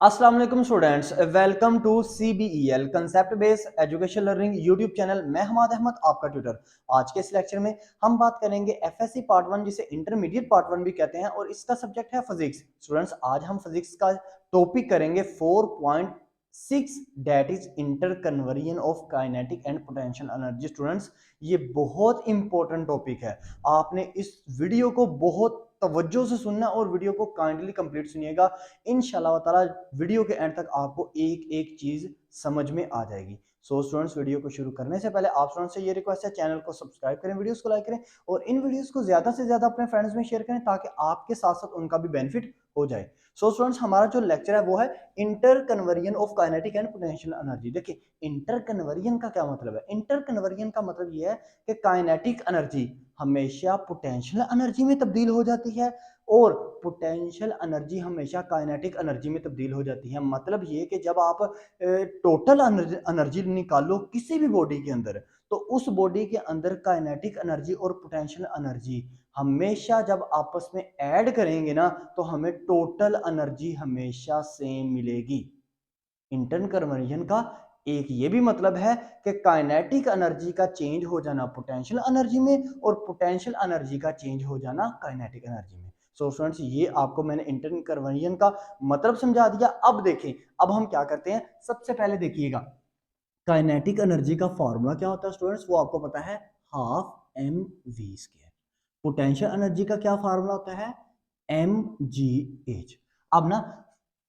अस्सलाम वालेकुम students, welcome to CBEL concept based education learning YouTube channel. मैं हमाद अहमद आपका ट्यूटर। आज के इस लेक्चर में हम बात करेंगे FSC पार्ट 1 जिसे इंटरमीडिएट पार्ट 1 भी कहते हैं और इसका सब्जेक्ट है फिजिक्स। स्टूडेंट्स आज हम फिजिक्स का टॉपिक करेंगे 4.6 that is inter conversion of kinetic and potential energy. Students ये बहुत इंपॉर्टेंट टॉपिक है, आपने इस वीडियो को बहुत तवज्जो से सुनना और वीडियो को काइंडली कंप्लीट सुनिएगा। इंशाल्लाह ताला वीडियो के एंड तक आपको एक एक चीज समझ में आ जाएगी। सो स्टूडेंट्स वीडियो को शुरू करने से पहले आप स्टूडेंट्स से ये रिक्वेस्ट है, चैनल को सब्सक्राइब करें, वीडियोस को लाइक करें और इन वीडियोस को ज्यादा से ज्यादा अपने फ्रेंड्स में शेयर करें ताकि आपके साथ साथ उनका भी बेनिफिट हो जाए। सो स्टूडेंट्स हमारा जो लेक्चर है वो है inter conversion of kinetic and potential energy. देखिए इंटर कन्वर्जन का क्या मतलब है। इंटर कन्वर्जन का मतलब ये है कि काइनेटिक एनर्जी हमेशा पोटेंशियल एनर्जी में तब्दील हो जाती है और पोटेंशियल एनर्जी हमेशा काइनेटिक एनर्जी में तब्दील हो जाती है। मतलब ये कि जब आप टोटल एनर्जी निकालो किसी भी बॉडी के अंदर, तो उस बॉडी के अंदर काइनेटिक एनर्जी और पोटेंशियल एनर्जी हमेशा जब आपस में ऐड करेंगे ना तो हमें टोटल एनर्जी हमेशा सेम मिलेगी। इंटरन कन्वर्जन का एक ये भी मतलब है कि काइनेटिक एनर्जी का चेंज हो जाना पोटेंशियल एनर्जी में और पोटेंशियल एनर्जी का चेंज हो जाना काइनेटिक एनर्जी में। सो स्टूडेंट्स ये आपको मैंने इंटरन कन्वर्जन का मतलब समझा दिया। अब देखें, अब हम क्या करते हैं, सबसे पहले देखिएगा काइनेटिक एनर्जी का फॉर्मूला क्या होता है स्टूडेंट्स, वो आपको पता है, half m v square. Potential energy का क्या फार्मूला होता है, mgh। अब ना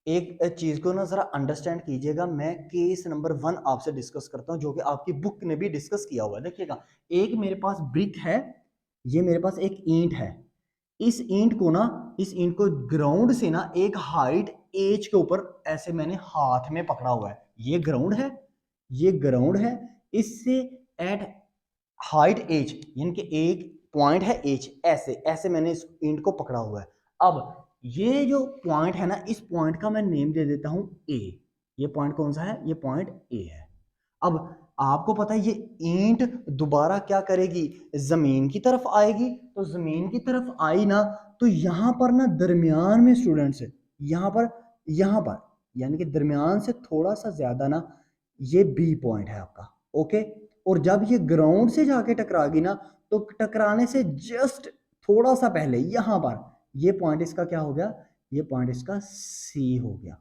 एक चीज को ना जरा अंडरस्टैंड कीजिएगा, मैं केस नंबर 1 आपसे डिस्कस करता हूं जो कि आपकी बुक ने भी डिस्कस किया हुआ है। देखिएगा एक मेरे पास ब्रिक है, ये मेरे पास एक ईंट है। इस ईंट को ग्राउंड से ना एक हाइट एज के ऊपर ऐसे मैंने हाथ में पकड़ा हुआ है। ये ग्राउंड है, ये ग्राउंड है। इससे एट हाइट एज यानी कि एक पॉइंट है एज, ऐसे ऐसे मैंने इस ईंट को पकड़ा हुआ है। अब ये जो पॉइंट है ना, इस पॉइंट का मैं नेम दे देता हूं ए। ये पॉइंट कौन सा है, ये पॉइंट ए है। अब आपको पता है ये ईंट दोबारा क्या करेगी, जमीन की तरफ आएगी। तो जमीन की तरफ आई ना तो यहां पर ना दरमियान में स्टूडेंट्स, यहां पर यानी कि दरमियान से थोड़ा सा ज्यादा ना ये बी पॉइंट है आपका। ओके, और जब ये ग्राउंड से जाके टकराएगी ना तो टकराने से जस्ट थोड़ा सा पहले यहां पर ये पॉइंट इसका क्या हो गया, ये पॉइंट इसका सी हो गया।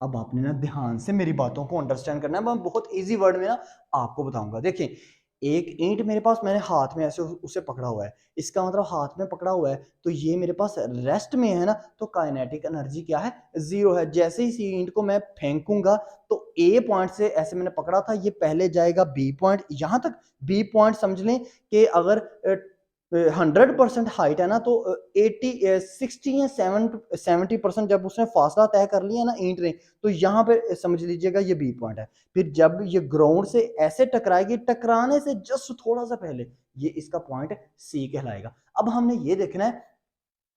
अब आपने ना ध्यान से मेरी बातों को अंडरस्टैंड करना है, मैं बहुत इजी वर्ड में ना आपको बताऊंगा। देखिए एक ईंट मेरे पास, मैंने हाथ में ऐसे उसे पकड़ा हुआ है, इसका मतलब हाथ में पकड़ा हुआ है तो ये मेरे पास रेस्ट में है ना, तो काइनेटिक एनर्जी क्या है, जीरो है। जैसे ही इस ईंट को मैं फेंकूंगा तो ए पॉइंट से ऐसे मैंने पकड़ा था, ये पहले जाएगा बी पॉइंट, यहां तक बी पॉइंट समझ लें कि अगर 100% हाइट है ना तो 60 या 70% जब उसने फासला तय कर लिया ना ईंट ने, तो यहाँ पे समझ लीजिएगा ये बी पॉइंट है। फिर जब ये ग्राउंड से ऐसे टकराएगी, टकराने से जस्ट थोड़ा सा पहले ये इसका पॉइंट सी कहलाएगा। अब हमने ये देखना है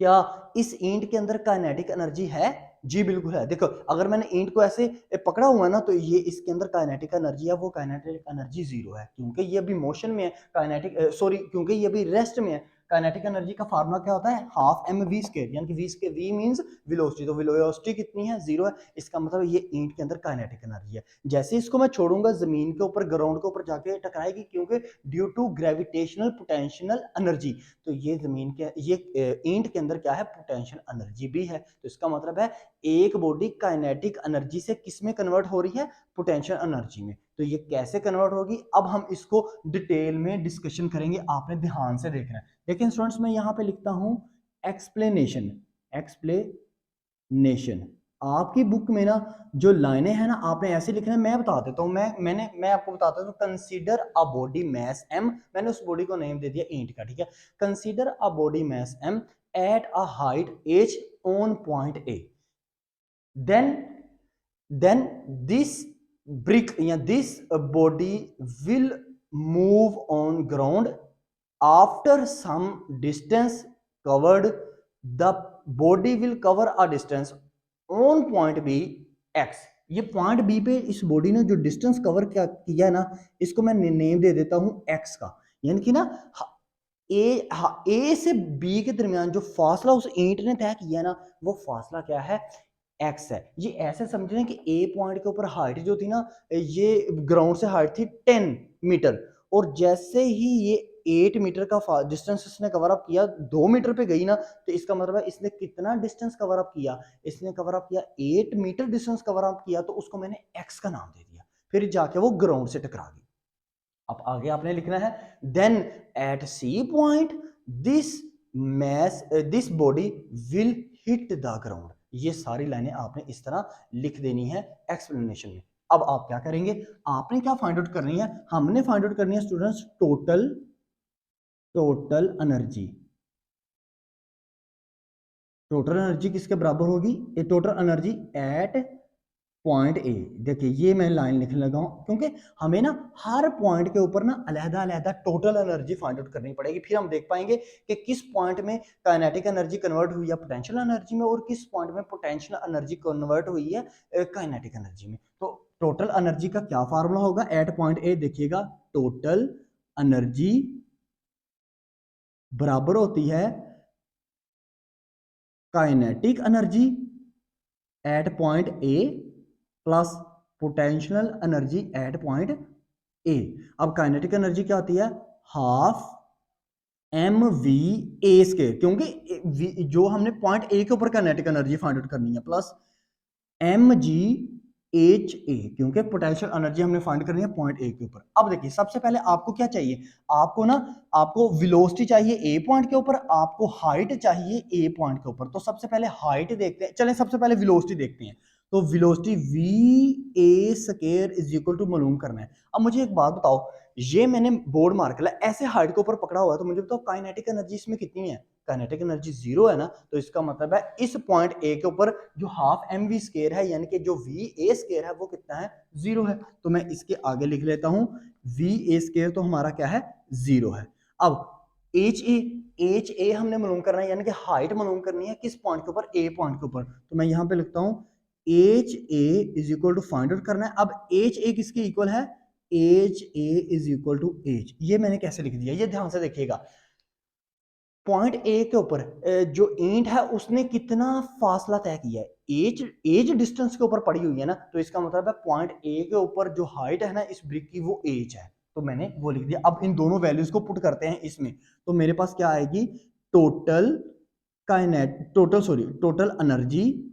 क्या इस ईंट के अंदर काइनेटिक एनर्जी है। जी बिल्कुल है। देखो अगर मैंने ईंट को ऐसे पकड़ा हुआ है ना तो ये इसके अंदर काइनेटिक एनर्जी है, वो काइनेटिक एनर्जी जीरो है क्योंकि ये अभी मोशन में है। काइनेटिक सॉरी क्योंकि ये अभी रेस्ट में है। काइनेटिक एनर्जी का फार्मूला क्या होता है, हाफ एम वी स्क्वायर, यानी कि v square, v means velocity, तो वेलोसिटी कितनी है, जीरो है। इसका मतलब ये ईंट के अंदर काइनेटिक एनर्जी है। जैसे इसको मैं छोड़ूंगा जमीन के ऊपर, ग्राउंड के ऊपर जाके टकराएगी क्योंकि due to gravitational potential energy. तो ये जमीन के, ये ईंट के अंदर क्या है, पोटेंशियल एनर्जी भी है। तो इसका मतलब है एक बॉडी काइनेटिक एनर्जी से किस में कन्वर्ट हो रही है, पोटेंशियल एनर्जी में। तो ये कैसे कन्वर्ट होगी, अब हम इसको डिटेल में डिस्कशन करेंगे, आपने ध्यान से देखना है। लेकिन स्टूडेंट्स मैं यहां पे लिखता हूं एक्सप्लेनेशन, एक्सप्लेनेशन। आपकी बुक में ना जो लाइनें हैं ना आपने ऐसे लिखना है, मैं बता देता हूं, मैं आपको बताता हूं। Consider a body mass m, मैंने उस बॉडी को नेम दे दिया ईंट का, ठीक है। Consider a body mass m at a height h on point a, then this brick या this body will move on ground after some distance covered. The body will cover a distance on point b x। ये point B पे इस body ने जो distance cover किया है ना, इसको मैं नेम दे देता हूं एक्स का। यानी कि ना ए से बी के दरमियान जो फासला उस ईंट ने तय किया है ना, वो फासला क्या है, एक्स है। ये ऐसे समझ कि ए पॉइंट के ऊपर हाइट जो थी ना, ये ग्राउंड से हाइट थी 10 मीटर, और जैसे ही ये 8 मीटर का डिस्टेंस इसने कवर अप किया, 2 मीटर पे गई ना, तो इसका मतलब है इसने कितना डिस्टेंस कवर अप किया, इसने कवर अप किया 8 मीटर डिस्टेंस कवर अप किया, तो उसको मैंने एक्स का नाम दे दिया। फिर जाके वो ग्राउंड से टकरा गई। अब आगे आपने लिखना है then at C point this this body will hit the ground. ये सारी लाइनें आपने इस तरह लिख देनी है एक्सप्लेनेशन में। अब आप क्या करेंगे, आपने क्या फाइंड आउट करनी है, हमने फाइंड आउट करनी है students total energy. Total energy किसके बराबर होगी, ये टोटल एनर्जी एट पॉइंट ए। देखिए ये मैं लाइन लिखने लगा हूं, क्योंकि हमें ना हर पॉइंट के ऊपर ना अलहदा अलहदा टोटल एनर्जी फाइंड आउट करनी पड़ेगी। फिर हम देख पाएंगे कि किस पॉइंट में काइनेटिक एनर्जी कन्वर्ट हुई है पोटेंशियल एनर्जी में, और किस पॉइंट में पोटेंशियल एनर्जी कन्वर्ट हुई है काइनेटिक एनर्जी में। तो टोटल एनर्जी का क्या फार्मूला होगा एट पॉइंट ए, देखिएगा टोटल एनर्जी बराबर होती है kinetic energy at point A plus potential energy at point A. अब काइनेटिक एनर्जी क्या होती है, half m v A square, क्योंकि जो हमने पॉइंट ए के ऊपर काइनेटिक एनर्जी फाइंड आउट करनी है, plus m g h A, क्योंकि पोटेंशियल एनर्जी हमने फाइंड करनी है पॉइंट ए के ऊपर। अब देखिए सबसे पहले आपको क्या चाहिए, आपको ना आपको वेलोसिटी चाहिए ए पॉइंट के ऊपर, आपको हाइट चाहिए ए पॉइंट के ऊपर। तो सबसे पहले हाइट देखते हैं, चलें सबसे पहले वेलोसिटी देखते हैं। तो velocity v A square is equal to मालूम करना है। अब मुझे एक बात बताओ, ये मैंने बोर्ड मार कर ऐसे हाइट के ऊपर पकड़ा हुआ है, तो मुझे बताओ काइनेटिक एनर्जी इसमें कितनी है, काइनेटिक एनर्जी 0 है ना। तो इसका मतलब है इस पॉइंट ए के ऊपर जो हाफ एम वी स्क्वायर है, यानी कि जो वी ए स्क्वायर है, वो कितना है, 0 है। तो मैं इसके आगे लिख लेता हूं वी ए स्क्वायर, तो हमारा क्या है, 0 है। अब एच ए हमने मालूम करना है, यानी कि हाइट मालूम करनी है किस पॉइंट के ऊपर, ए पॉइंट के ऊपर। तो मैं यहां पे लिखता हूं h A is equal to find out करना है। अब एच ए किसके इक्वल है, h A is equal to h. ये मैंने कैसे लिख दिया, ये ध्यान से देखिएगा। पॉइंट ए के ऊपर जो ईंट है उसने कितना फासला तय किया है, एज एज डिस्टेंस के ऊपर पड़ी हुई है ना, तो इसका मतलब है पॉइंट ए के ऊपर जो हाइट है ना इस ब्रिक की, वो एज है। तो मैंने वो लिख दिया। अब इन दोनों वैल्यूज को पुट करते हैं इसमें, तो मेरे पास क्या आएगी, total total energy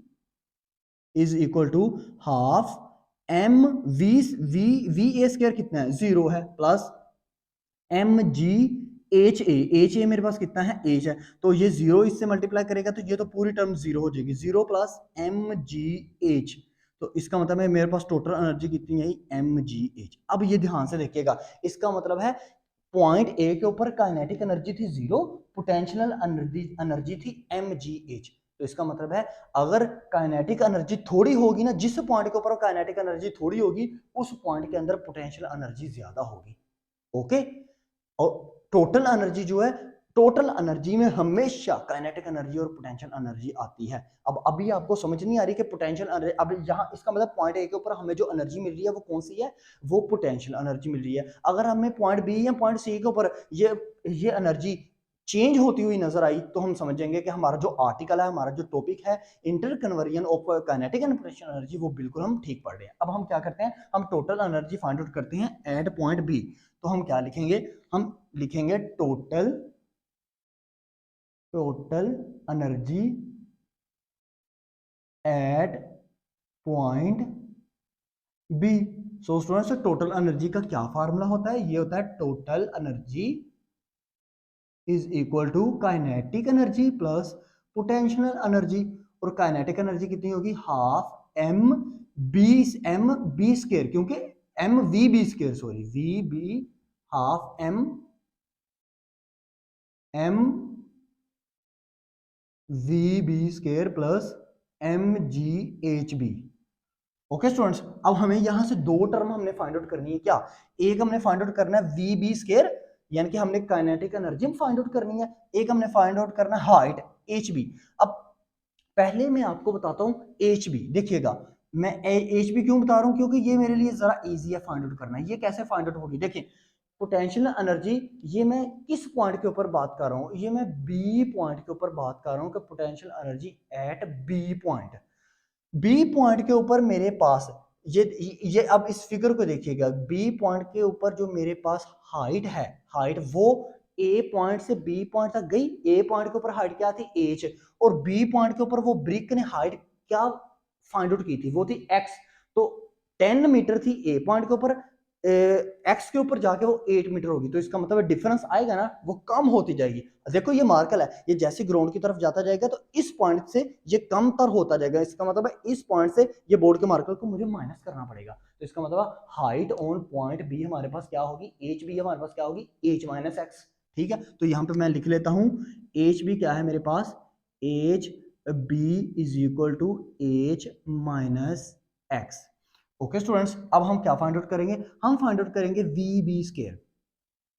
is equal to half m v v v A square कितना है, 0 है, plus m g h A मेरे पास कितना है, एच है। तो ये 0 इससे मल्टीप्लाई करेगा, तो ये तो पूरी टर्म 0 हो जाएगी, 0 प्लस एम जी एच। तो इसका मतलब है मेरे पास टोटल एनर्जी कितनी है, एम जी एच। अब ये ध्यान से देखिएगा, इसका मतलब है पॉइंट ए के ऊपर काइनेटिक एनर्जी थी 0, पोटेंशियल एनर्जी थी एम जी एच। तो इसका मतलब है अगर काइनेटिक एनर्जी थोड़ी होगी ना, जिस पॉइंट के ऊपर काइनेटिक एनर्जी थोड़ी होगी, उस पॉइंट के अंदर पोटेंशियल एनर्जी ज्यादा होगी। ओके। और टोटल एनर्जी जो है, टोटल एनर्जी में हमेशा काइनेटिक एनर्जी और पोटेंशियल एनर्जी आती है। अब अभी आपको समझ नहीं आ रही कि पोटेंशियल एनर्जी, अब यहाँ इसका मतलब पॉइंट ए के ऊपर हमें जो एनर्जी मिल रही है वो कौन सी है, वो पोटेंशियल एनर्जी मिल रही है। अगर हमें पॉइंट बी या पॉइंट सी के ऊपर ये एनर्जी चेंज होती हुई नजर आई, तो हम समझेंगे कि हमारा जो आर्टिकल है, हमारा जो टॉपिक है inter conversion of kinetic and potential energy, वो बिल्कुल हम ठीक पढ़ रहे हैं। अब हम क्या करते हैं, हम टोटल एनर्जी फाइंड आउट करते हैं एट पॉइंट बी। तो हम क्या लिखेंगे, हम लिखेंगे total energy at point B. So students, total energy का क्या फार्मूला होता है, ये होता है total energy is equal to kinetic energy plus potential energy. और काइनेटिक एनर्जी कितनी होगी, हाफ एम बी स्क्वायर, क्योंकि m v B square, sorry v B, half m v B square plus m g h B. Okay students, अब हमें यहां से दो term हमने फाइंड आउट करनी है। क्या, एक हमने फाइंड आउट करना है वी बी स्क्वायर, यानी कि हमने काइनेटिक एनर्जी फाइंड आउट करनी है। एक हमने फाइंड आउट करना है हाइट एच बी। अब पहले मैं आपको बताता हूं एच बी। देखिएगा मैं एच बी क्यों बता रहा हूं, क्योंकि ये मेरे लिए जरा इजी है फाइंड आउट करना। ये कैसे फाइंड आउट होगी, देखिए पोटेंशियल एनर्जी, ये मैं किस पॉइंट के ऊपर बात कर रहा हूं, ये मैं बी पॉइंट के ऊपर बात कर रहा हूं कि potential energy at B point. B point के ऊपर मेरे पास ये अब इस फिगर को देखिएगा, बी पॉइंट के ऊपर जो मेरे पास हाइट है, हाइट वो ए पॉइंट से बी पॉइंट तक गई। ए पॉइंट के ऊपर हाइट क्या थी, एच, और बी पॉइंट के ऊपर वो ब्रिक ने हाइट क्या फाइंड आउट की थी, वो थी एक्स। तो 10 मीटर थी ए पॉइंट के ऊपर, एक्स के ऊपर जाके वो 8 मीटर होगी, तो इसका मतलब डिफरेंस आएगा ना, वो कम होती जाएगी। देखो ये मार्कर है, ये जैसे ग्राउंड की तरफ जाता जाएगा तो इस पॉइंट से ये कम तर होता जाएगा। इसका मतलब है इस पॉइंट से ये बोर्ड के मार्कर को मुझे माइनस करना पड़ेगा। तो इसका मतलब हाइट ऑन पॉइंट बी हमारे पास क्या होगी, एच बी हमारे पास क्या होगी, एच माइनस एक्स। ठीक है, तो यहाँ पे मैं लिख लेता हूं, एच बी क्या है मेरे पास, h b is equal to h minus x. Okay students, अब हम क्या फाइंड आउट करेंगे, हम फाइंड आउट करेंगे वी बी स्केयर।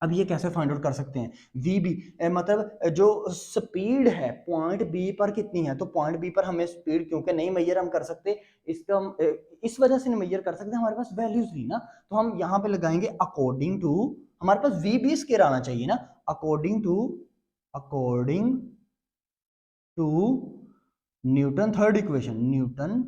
अब ये कैसे फाइंड आउट कर सकते हैं, वी बी मतलब जो स्पीड है पॉइंट बी पर कितनी है, तो पॉइंट बी पर हमें स्पीड क्योंकि नहीं मैयर हम कर सकते, इसका हम इस वजह से नहीं मैयर कर सकते, हमारे पास वैल्यूज नहीं ना, तो हम यहाँ पे लगाएंगे अकॉर्डिंग टू, हमारे पास वी बी स्केयर आना चाहिए ना, according to, according to Newton third equation, Newton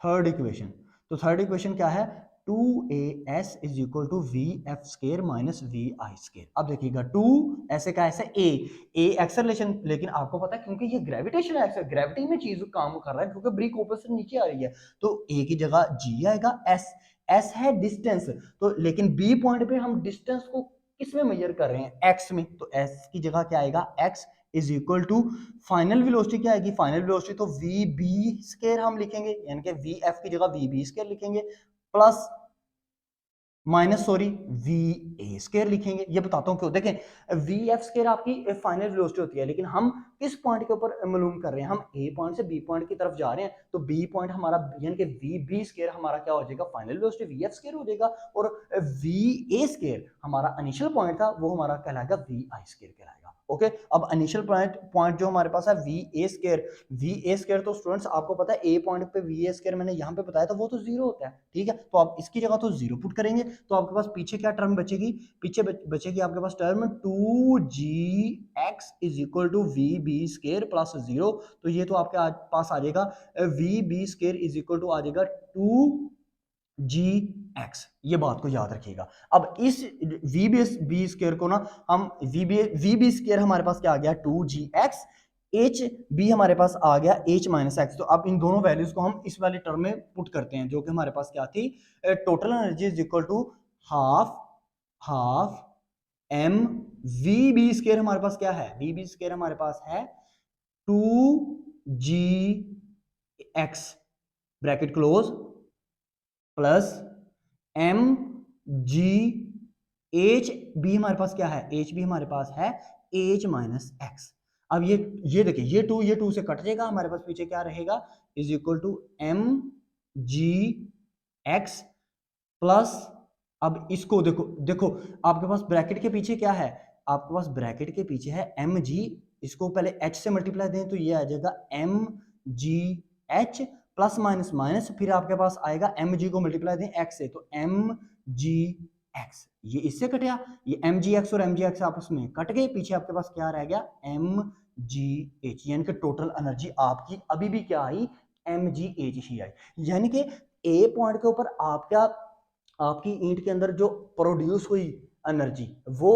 third equation. तो थर्ड इक्वेशन क्या है, 2as is equal to v f square minus v i square. अब देखिएगा 2 ऐसे का ऐसे ए एक्सेलरेशन, लेकिन आपको पता है क्योंकि ये ग्रेविटेशन है, ग्रेविटी में चीज काम कर रहा है, क्योंकि ब्रिक ऊपर से नीचे आ रही है, तो ए की जगह जी आएगा, एस, एस है डिस्टेंस, तो लेकिन बी पॉइंट पे हम डिस्टेंस को किस में मेजर कर रहे हैं, एक्स में, तो एस की जगह क्या आएगा, x is equal to final velocity क्या आएगी, फाइनल वेलोसिटी तो वी बी स्केयर हम लिखेंगे, यानी कि वी एफ की जगह वी बी स्केयर लिखेंगे, प्लस माइनस सॉरी वी ए स्केयर लिखेंगे। ये बताता हूं क्यों, देखें वी एफ स्केयर आपकी फाइनल वेलोसिटी होती है, लेकिन हम किस पॉइंट के ऊपर मालूम कर रहे हैं, हम ए पॉइंट से बी पॉइंट की तरफ जा रहे हैं, तो बी पॉइंट हमारा यानी कि वी बी स्केयर हमारा क्या हो जाएगा, final velocity we f square हो जाएगा, और वी ए स्केयर हमारा इनिशियल पॉइंट था, वो हमारा कहलाएगा वी आई स्केयर कहलाएगा। ओके, अब इनिशियल पॉइंट पॉइंट जो हमारे पास है V A square, V A square तो स्टूडेंट्स आपको पता है ए पॉइंट पे वी ए स्केयर मैंने यहाँ पे बताया था, वो तो जीरो होता है, ठीक है, तो आप इसकी जगह तो जीरो पुट करेंगे, तो आपके पास पीछे क्या टर्म बचेगी, पीछे बचेगी आपके पास term 2gx is equal to v B square plus zero, तो ये तो आपके पास आ जाएगा v B square is equal to आ जाएगा 2gx, ये बात को याद रखिएगा। अब इस वी बी स्केयर को ना हम वी बी स्केयर हमारे पास क्या आ गया 2gx, एच बी हमारे पास आ गया एच माइनस एक्स, तो अब इन दोनों वैल्यूज को हम इस वाले टर्म में पुट करते हैं, जो कि हमारे पास क्या थी, total energy is equal to half half m v B square हमारे पास क्या है, वी बी स्केयर हमारे पास है 2gx bracket close plus m g h b हमारे पास क्या है, एच बी हमारे पास है एच माइनस एक्स। अब ये देखिए ये टू से कट जाएगा, हमारे पास पीछे क्या रहेगा, is equal to m g x plus, अब इसको देखो देखो आपके पास ब्रैकेट के पीछे क्या है, आपके पास ब्रैकेट के पीछे है एम जी, इसको पहले एच से मल्टीप्लाई दें तो ये आ जाएगा m g h plus minus minus, फिर आपके पास आएगा एम जी को मल्टीप्लाई दें एक्स से, तो एम जी एक्स, ये इससे कटा, ये एम जी एक्स और एम जी एक्स आपस में कट गए, पीछे आपके पास क्या रह गया, एम जी एच, यानी कि टोटल एनर्जी आपकी अभी भी क्या आई, एम जी एच ही आई, यानी कि ए पॉइंट के ऊपर आपका आपकी ईंट के अंदर जो प्रोड्यूस हुई एनर्जी वो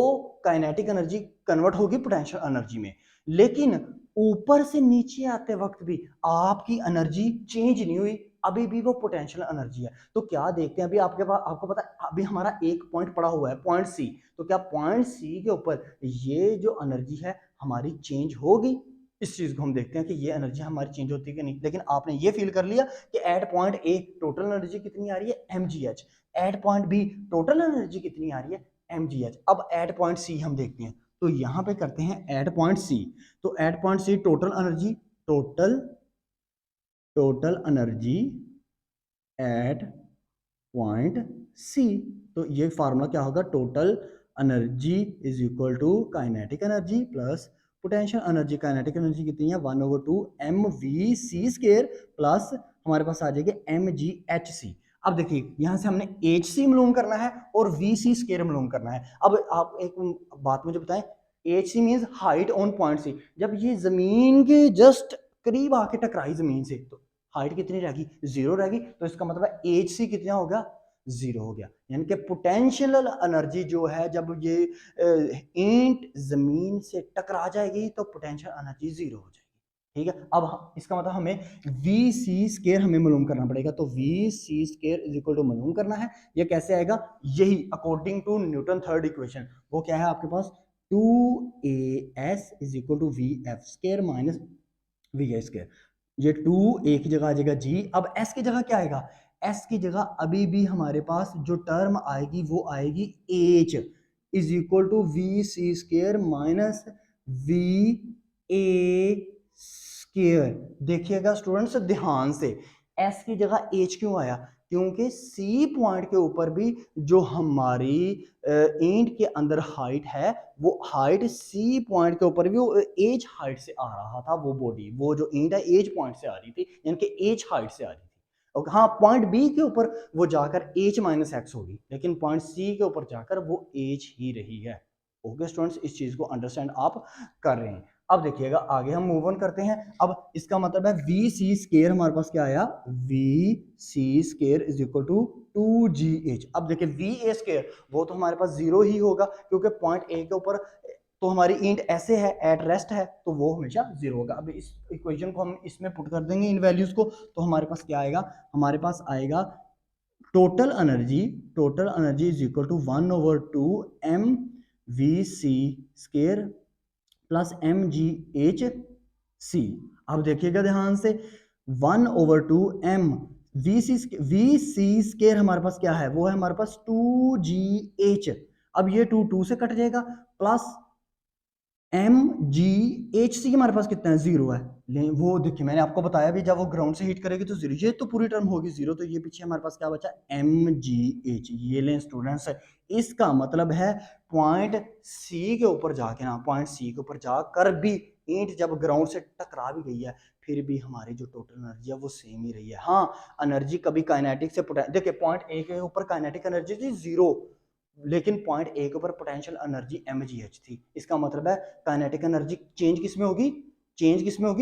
काइनेटिक एनर्जी कन्वर्ट होगी पोटेंशियल एनर्जी में, लेकिन ऊपर से नीचे आते वक्त भी आपकी एनर्जी चेंज नहीं हुई, अभी भी वो पोटेंशियल एनर्जी है। तो क्या देखते हैं, अभी आपके पास आपको पता है अभी हमारा एक पॉइंट पड़ा हुआ है पॉइंट सी, तो क्या पॉइंट सी के ऊपर ये जो एनर्जी है हमारी चेंज होगी, इस चीज को हम देखते हैं कि ये एनर्जी हमारी चेंज होती है कि नहीं। लेकिन आपने ये फील कर लिया कि at point A total energy कितनी आ रही है, m g h, at point B total energy कितनी आ रही है, एम जी एच। अब एट पॉइंट सी हम देखते हैं, तो यहां पे करते हैं एट पॉइंट सी, तो at point C total energy, total total energy at point C, तो ये फार्मूला क्या होगा, total energy is equal to kinetic energy plus potential energy, kinetic energy कितनी है 1/2 m v c square plus हमारे पास आ जाएगी एम जी एच सी। अब देखिए यहां से हमने एच सी मालूम करना है और वी सी स्केयर मालूम करना है। अब आप एक बात मुझे बताएं, h c means height on point C, जब ये जमीन के जस्ट करीब आके टकराई जमीन से तो हाइट कितनी रहेगी, 0 रहेगी। तो इसका मतलब एच सी कितना हो गया, 0 हो गया। यानी कि पोटेंशियल एनर्जी जो है जब ये ईंट जमीन से टकरा जाएगी तो पोटेंशियल एनर्जी 0 हो जाएगी। ठीक है, अब इसका मतलब हमें वी सी स्केयर हमें मालूम करना पड़ेगा। तो v c square is equal to मालूम करना है। ये कैसे आएगा, यही according to Newton third equation. वो क्या है आपके पास, 2as is equal to v f square minus v A square. ये 2 एक जगह आ जाएगा जी। अब s की जगह क्या आएगा, s की जगह अभी भी हमारे पास जो टर्म आएगी वो आएगी h is equal to v c square minus v A square. देखिएगा स्टूडेंट्स ध्यान से, s की जगह h क्यों आया, क्योंकि सी पॉइंट के ऊपर भी जो हमारी ईंट के अंदर हाइट है वो हाइट सी पॉइंट के ऊपर भी वो एज हाइट से आ रहा था। वो बॉडी, वो जो ईंट है एज पॉइंट से आ रही थी, यानी कि एज हाइट से आ रही थी। ओके हाँ, पॉइंट बी के ऊपर वो जाकर एच माइनस एक्स होगी, लेकिन पॉइंट सी के ऊपर जाकर वो एज ही रही है। ओके स्टूडेंट्स, इस चीज को अंडरस्टैंड आप कर रहे हैं। अब देखिएगा आगे हम मूव ऑन करते हैं। अब इसका मतलब है वी सी स्केयर हमारे पास क्या आया, v c square is equal to 2gh। अब देखिए वी ए स्केयर वो तो हमारे पास 0 ही होगा, क्योंकि पॉइंट ए के ऊपर तो हमारी इंट ऐसे है, एट रेस्ट है, तो वो हमेशा 0 होगा। अब इस इक्वेशन को हम इसमें पुट कर देंगे इन वैल्यूज को, तो हमारे पास क्या आएगा, हमारे पास आएगा total energy is equal to 1/2 m v c square plus m g h c. अब देखिएगा ध्यान से, 1/2 एम वी सी स्केयर हमारे पास क्या है, वो है हमारे पास 2gh। अब ये 2 से कट जाएगा, plus m g h c हमारे पास कितना है, 0 है। ले वो देखिए मैंने आपको बताया भी, जब वो ग्राउंड से हीट करेगी तो 0, ये तो पूरी टर्म होगी 0, तो ये पीछे हमारे पास क्या बचा, एम जी एच। ये लें स्टूडेंट्स, इसका मतलब है पॉइंट सी के ऊपर जाके ना, पॉइंट सी के ऊपर जाकर भी ईंट जब ग्राउंड से टकरा भी गई है, फिर भी हमारी जो टोटल एनर्जी है वो सेम ही रही है। हाँ, एनर्जी कभी काइनेटिक से देखिए पॉइंट ए के ऊपर काइनेटिक एनर्जी थी 0, लेकिन पॉइंट ए के ऊपर पोटेंशियल एनर्जी mgh थी। इसका मतलब है काइनेटिक एनर्जी चेंज किस में होगी,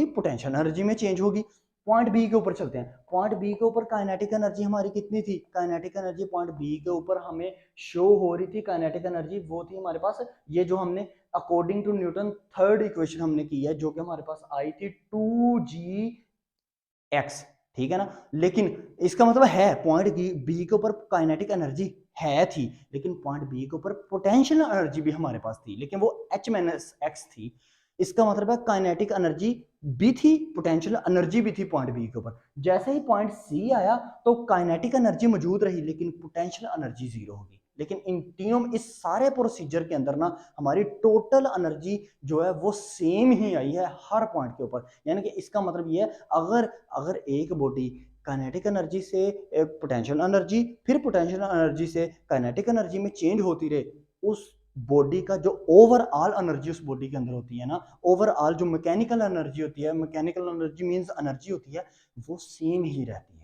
पोटेंशियल एनर्जी में चेंज होगी। पॉइंट बी के ऊपर चलते हैं। पॉइंट बी के ऊपर काइनेटिक एनर्जी हमारी कितनी थी, काइनेटिक एनर्जी पॉइंट बी के ऊपर हमें शो हो रही थी, काइनेटिक एनर्जी वो थी हमारे पास, ये जो हमने according to Newton third equation हमने की है, जो कि हमारे पास आई थी 2gx। ठीक है ना, लेकिन इसका मतलब है पॉइंट बी के ऊपर काइनेटिक एनर्जी है थी, लेकिन पॉइंट बी के ऊपर पोटेंशियल एनर्जी भी हमारे पास थी, लेकिन वो h माइनस एक्स थी। इसका मतलब है काइनेटिक एनर्जी भी थी, पोटेंशियल एनर्जी भी थी पॉइंट बी के ऊपर। जैसे ही पॉइंट सी आया तो काइनेटिक एनर्जी मौजूद रही, लेकिन पोटेंशियल एनर्जी 0 होगी। लेकिन इन तीनों, इस सारे प्रोसीजर के अंदर ना हमारी टोटल एनर्जी जो है वो सेम ही आई है हर पॉइंट के ऊपर। यानी कि इसका मतलब ये है, अगर अगर एक बॉडी काइनेटिक एनर्जी से पोटेंशियल एनर्जी, फिर पोटेंशियल एनर्जी से काइनेटिक एनर्जी में चेंज होती रहे, उस बॉडी का जो ओवरऑल एनर्जी उस बॉडी के अंदर होती है ना, ओवरऑल जो मैकेनिकल एनर्जी होती है, मैकेनिकल एनर्जी मींस एनर्जी होती है, वो सेम ही रहती है।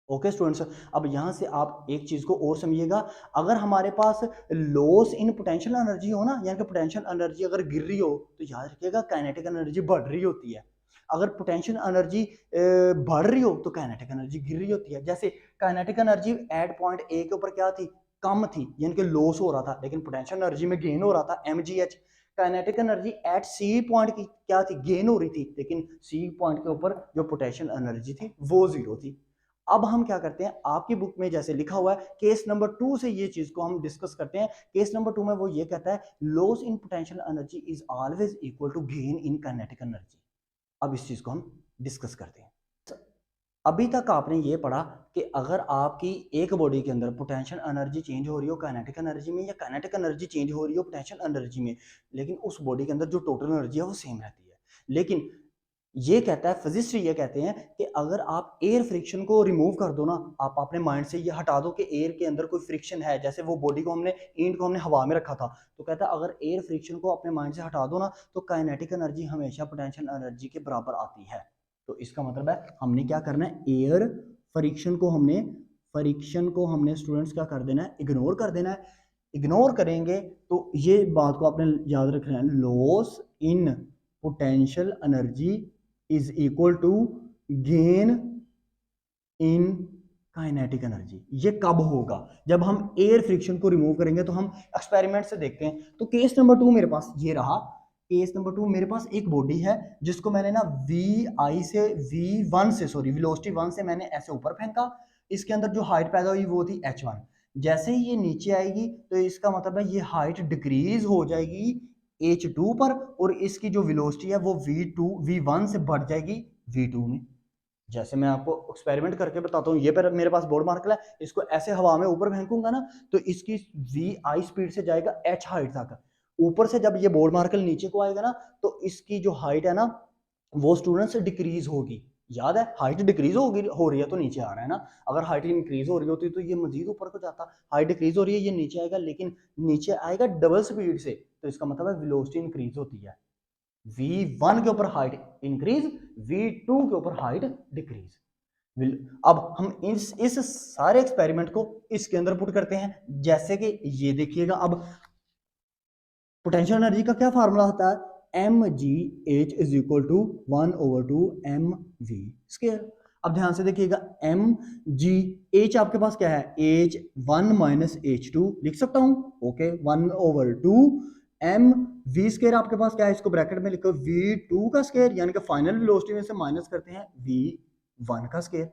ओके स्टूडेंट्स, अब यहां से आप एक चीज को और समझिएगा, अगर हमारे पास लॉस इन पोटेंशियल एनर्जी हो ना, यानी कि पोटेंशियल एनर्जी अगर गिर रही हो, तो याद रखिएगा काइनेटिक एनर्जी बढ़ रही होती है। अगर पोटेंशियल एनर्जी बढ़ रही हो तो काइनेटिक एनर्जी गिर रही होती है। जैसे काइनेटिक एनर्जी एट पॉइंट ए के ऊपर क्या थी, कम थी, यानी कि लॉस हो रहा था, लेकिन पोटेंशियल एनर्जी में गेन हो रहा था, mgh। Kinetic energy at C point की क्या थी, गेन हो रही थी, लेकिन सी पॉइंट के ऊपर जो पोटेंशियल एनर्जी थी वो 0 थी। अब हम क्या करते हैं, आपकी बुक में जैसे लिखा हुआ है, केस नंबर 2 से ये चीज को हम डिस्कस करते हैं। केस नंबर 2 में वो ये कहता है, loss in potential energy is always equal to gain in kinetic energy. अब इस चीज को हम डिस्कस करते हैं। अभी तक आपने ये पढ़ा कि अगर आपकी एक बॉडी के अंदर पोटेंशियल एनर्जी चेंज हो रही हो काइनेटिक एनर्जी में, या काइनेटिक एनर्जी चेंज हो रही हो पोटेंशियल एनर्जी में, लेकिन उस बॉडी के अंदर जो टोटल एनर्जी है वो सेम रहती है। लेकिन ये कहता है, फिजिस्ट ये कहते हैं कि अगर आप एयर फ्रिक्शन को रिमूव कर दो ना, आप अपने माइंड से ये हटा दो कि एयर के अंदर कोई फ्रिक्शन है, जैसे वो बॉडी को हमने, ईंट को हमने हवा में रखा था, तो कहता है अगर एयर फ्रिक्शन को अपने माइंड से हटा दो ना, तो काइनेटिक एनर्जी हमेशा पोटेंशियल एनर्जी के बराबर आती है। तो इसका मतलब है हमने क्या करना है, एयर फ्रिक्शन को हमने स्टूडेंट्स क्या कर देना है, इग्नोर कर देना है। इग्नोर करेंगे तो ये बात को आपने याद रखना है, loss in potential energy is equal to gain in kinetic energy. ये कब होगा? जब हम एयर फ्रिक्शन को रिमूव करेंगे। तो हम एक्सपेरिमेंट से देखते हैं। तो केस नंबर 2 मेरे पास ये रहा। केस नंबर 2 मेरे पास एक बॉडी है जिसको मैंने ना V1 से, सॉरी, वेलोसिटी 1 से मैंने ऐसे ऊपर फेंका। इसके अंदर जो हाइट पैदा हुई वो थी h1। जैसे ही ये नीचे आएगी तो इसका मतलब है ये हाइट डिक्रीज हो जाएगी h2 पर, और इसकी जो वेलोसिटी है वो V1 से बढ़ जाएगी V2 में। जैसे मैं आपको एक्सपेरिमेंट करके बताता हूँ। ये पर मेरे पास बोर्ड मार्कर है, इसको ऐसे हवा में ऊपर फेंकूंगा ना तो इसकी Vi स्पीड से जाएगा h हाइट तक। ऊपर से जब ये बोर्ड मार्कर नीचे को आएगा ना तो इसकी जो हाइट है ना वो स्टूडेंट्स डिक्रीज होगी। याद है, हाइट डिक्रीज हो रही है तो नीचे आ रहा है ना। अगर हाइट इंक्रीज हो रही होती तो ये मजीद ऊपर को जाता। हाइट डिक्रीज हो रही है, ये नीचे आएगा, लेकिन नीचे आएगा डबल स्पीड से। तो इसका मतलब है वेलोसिटी इंक्रीज होती है। V1 के ऊपर हाइट इंक्रीज, V2 के ऊपर हाइट डिक्रीज। अब हम इस सारे एक्सपेरिमेंट को इसके अंदर पुट करते हैं। जैसे कि ये देखिएगा, अब पोटेंशियल एनर्जी का क्या फार्मूला होता है? mgh is equal to 1/2 mv²। अब ध्यान से देखिएगा, mgh आपके पास क्या है? h1 - h2 लिख सकता हूं। ओके, 1/2 mv² आपके पास क्या है? इसको ब्रैकेट में लिखो v2 का स्क्वायर, यानी कि फाइनल वेलोसिटी में से माइनस करते हैं v1 का स्क्वायर।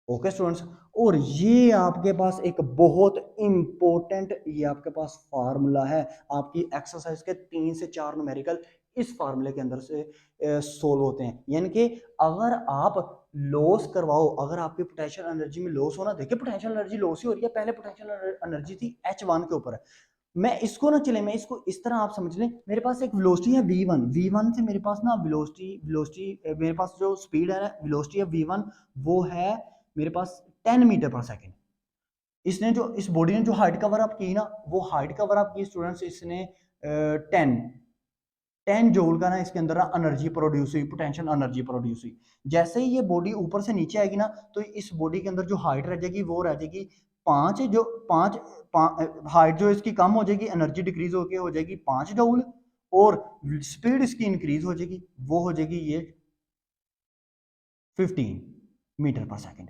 ओके स्टूडेंट्स, और ये आपके पास एक बहुत इंपॉर्टेंट ये आपके पास फार्मूला है। आपकी एक्सरसाइज के 3 से 4 न्यूमेरिकल इस फार्मूले के अंदर से सोल्व होते हैं। यानी कि अगर आप लॉस करवाओ, अगर आपकी पोटेंशियल एनर्जी में लॉस हो ना, देखिए पोटेंशियल एनर्जी लॉस ही हो रही है। पहले पोटेंशियल एनर्जी थी h1 के ऊपर। मैं इसको ना, चले मैं इसको इस तरह आप समझ लें, मेरे पास एक वेलोसिटी है V1 से मेरे पास ना वेलोसिटी मेरे पास जो स्पीड है ना, वेलोसिटी है V1, वो है मेरे पास 10 मीटर पर सेकेंड। इसने जो इस बॉडी ने जो हाइट कवर अप की ना, वो हाइट कवर अप की स्टूडेंट्स, इसने 10 जूल का ना इसके अंदर एनर्जी प्रोड्यूस हुई, पोटेंशियल एनर्जी प्रोड्यूस हुई। जैसे ही ये बॉडी ऊपर से नीचे आएगी ना तो इस बॉडी के अंदर जो हाइट रह जाएगी वो रह जाएगी 5, जो 5 हाइट जो इसकी कम हो जाएगी, एनर्जी डिक्रीज होके हो जाएगी 5 जूल, और स्पीड इसकी इंक्रीज हो जाएगी, वो हो जाएगी ये 15 मीटर पर सेकेंड।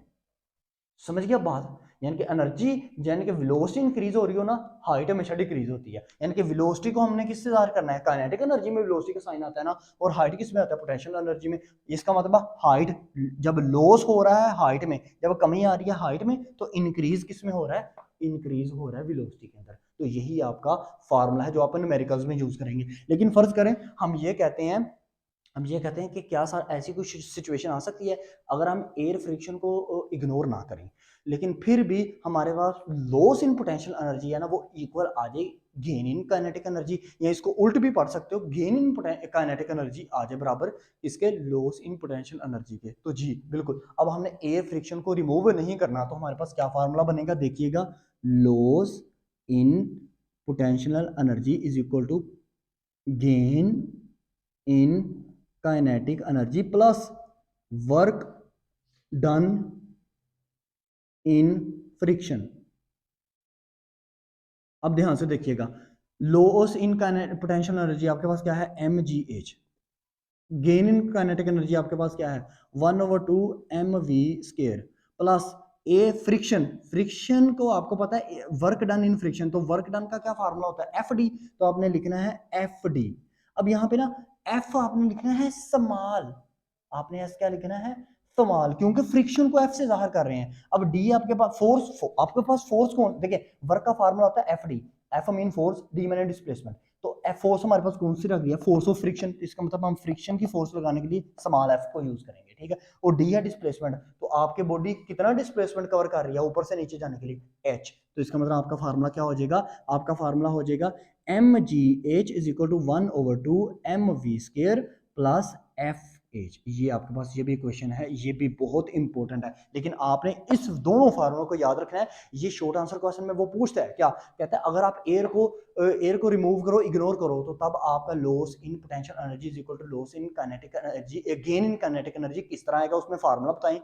समझ गया बात? यानी कि एनर्जी, यानी कि वेलोसिटी इंक्रीज हो रही हो ना, हाइट हमेशा डिक्रीज होती है। यानी कि वेलोसिटी को हमने किससे ज़ाहिर करना है? काइनेटिक एनर्जी में वेलोसिटी का साइन आता है ना, और हाइट किस में आता है? पोटेंशियल एनर्जी में। इसका मतलब हाइट जब लॉस हो रहा है हाइट में, जब कमी आ रही है हाइट में, तो इंक्रीज किस में हो रहा है? इंक्रीज हो रहा है वेलोसिटी के अंदर। तो यही आपका फार्मूला है जो आप न्यूमेरिकल्स में यूज करेंगे। लेकिन फर्ज करें हम ये कहते हैं कि क्या सर ऐसी कोई सिचुएशन आ सकती है अगर हम एयर फ्रिक्शन को इग्नोर ना करें, लेकिन फिर भी हमारे पास लॉस इन पोटेंशियल एनर्जी है ना वो इक्वल आ जाए गेन इन काइनेटिक एनर्जी, या इसको उल्ट भी पढ़ सकते हो, गेन इन काइनेटिक एनर्जी आ जाए बराबर इसके लॉस इन पोटेंशियल एनर्जी के। तो जी बिल्कुल, अब हमने एयर फ्रिक्शन को रिमूव नहीं करना तो हमारे पास क्या फार्मूला बनेगा? देखिएगा, loss in potential energy is equal to gain in kinetic energy plus work done in friction. अब ध्यान से देखिएगा, लॉस इन पोटेंशियल एनर्जी आपके पास क्या है? mgh। Gain in kinetic energy आपके पास क्या है? 1/2 mv² प्लस ए फ्रिक्शन को आपको पता है वर्क डन इन फ्रिक्शन। तो वर्क डन का क्या फार्मूला होता है? fd। तो आपने लिखना है fd। अब यहाँ पे ना f आपने लिखना है स्मॉल, आपने एस क्या लिखना है? स्मॉल, क्योंकि फ्रिक्शन को एफ से जाहिर कर रहे हैं। अब डी आपके पास फोर्स, आपके पास फोर्स कौन? देखिए वर्क का फार्मूला होता है F D. F mean force, D मैंने डिस्प्लेसमेंट। तो एफ फोर्स हमारे पास कौन सी रख दिया? Force of friction. इसका मतलब हम फ्रिक्शन की फोर्स लगाने के लिए स्मॉल एफ को यूज करेंगे, ठीक है। और डी है डिस्प्लेसमेंट। तो आपके बॉडी कितना डिस्प्लेसमेंट कवर कर रही है ऊपर से नीचे जाने के लिए? एच। तो इसका मतलब आपका फार्मूला क्या हो जाएगा? आपका फार्मूला हो जाएगा mgh is equal to 1/2 mv² plus f h. ये आपके पास ये भी क्वेश्चन है, ये भी बहुत इंपॉर्टेंट है, लेकिन आपने इस दोनों फार्मूलों को याद रखना है। ये शॉर्ट आंसर क्वेश्चन में वो पूछता है क्या, कहता है अगर आप एयर को रिमूव करो, इग्नोर करो, तो तब आपका loss in potential energy is equal to loss in kinetic energy, gain in kinetic energy किस तरह आएगा, उसमें फार्मूला बताएं।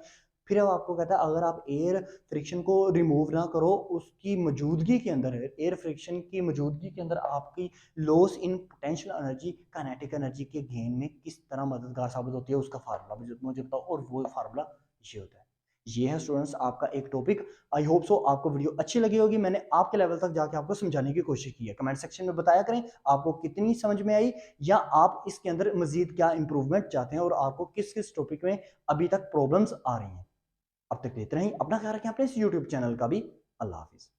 फिर अब आपको कहता है अगर आप एयर फ्रिक्शन को रिमूव ना करो, उसकी मौजूदगी के अंदर, एयर फ्रिक्शन की मौजूदगी के अंदर आपकी loss in potential energy kinetic energy के गेन में किस तरह मददगार साबित होती है, उसका फार्मूला मुझे बताओ, और वो फार्मूला ये होता है। ये है स्टूडेंट्स आपका एक टॉपिक। आई होप सो आपको वीडियो अच्छी लगी होगी, मैंने आपके लेवल तक जाके आपको समझाने की कोशिश की है। कमेंट सेक्शन में बताया करें आपको कितनी समझ में आई, या आप इसके अंदर मजीद क्या इंप्रूवमेंट चाहते हैं, और आपको किस किस टॉपिक में अभी तक प्रॉब्लम्स आ रही हैं। अब तक इतना ही, अपना ख्याल रखें अपने इस यूट्यूब चैनल का भी। अल्लाह हाफिज।